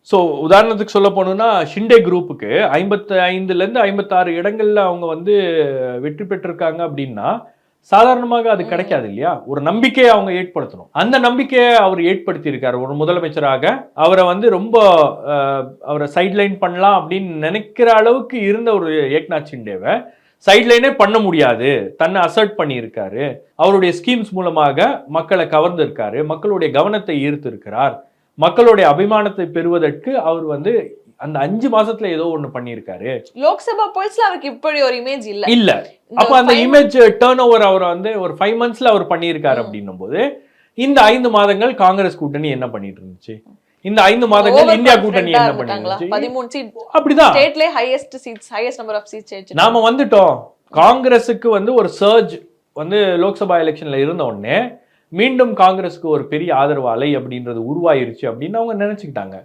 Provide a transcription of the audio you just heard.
So உதாரணத்துக்கு சொல்ல போனோம்னா ஷிண்டே குரூப்புக்கு 55லேருந்து 56 இடங்கள்ல அவங்க வந்து வெற்றி பெற்றிருக்காங்க அப்படின்னா சாதாரணமாக அது கிடைக்காது இல்லையா? ஒரு நம்பிக்கையை அவங்க ஏற்படுத்தணும். அந்த நம்பிக்கையை அவர் ஏற்படுத்தி இருக்காரு. ஒரு முதலமைச்சராக அவரை வந்து ரொம்ப அவரை சைட்லைன் பண்ணலாம் அப்படின்னு நினைக்கிற அளவுக்கு இருந்த ஒரு ஏக்நாத் ஷிண்டேவை சைட்லைனே பண்ண முடியாது. தன்னை அசர்ட் பண்ணியிருக்காரு. அவருடைய ஸ்கீம்ஸ் மூலமாக மக்களை கவர்ந்திருக்காரு. மக்களுடைய கவனத்தை ஈர்த்து இருக்கிறார். மக்களுடைய அபிமானத்தை பெறுவதற்கு அவர் வந்து அந்த 5 மாசத்துல ஏதோ ஒண்ணு பண்ணியிருக்காரு. லோக்சபா போல்ஸ்ல அவருக்கு இப்படி ஒரு இமேஜ் இல்ல. அப்ப அந்த இமேஜ் டர்ன் ஓவர் அவர் வந்து ஒரு 5 மந்த்ஸ்ல அவர் பண்ணியிருக்காரு அப்படின்னும் போது இந்த 5 மாதங்கள் காங்கிரஸ் கூட்டணி என்ன பண்ணிட்டு இருந்துச்சு? இந்த 5 மாதங்கள் இந்தியா கூட்டணி என்ன பண்ணிருந்துச்சு? 13 சீட் அப்படிதான் ஸ்டேட்ல ஹையஸ்ட் நம்பர் ஆஃப் சீட்ஸ் நாம வந்துட்டோம். காங்கிரஸுக்கு வந்து ஒரு சர்ஜ் வந்து லோக்சபா எலெக்ஷன்ல இருந்த உடனே மீண்டும் காங்கிரஸுக்கு ஒரு பெரிய ஆதரவு அலை அப்படின்றது உருவாயிருச்சு அப்படின்னு அவங்க நினைச்சுக்கிட்டாங்க.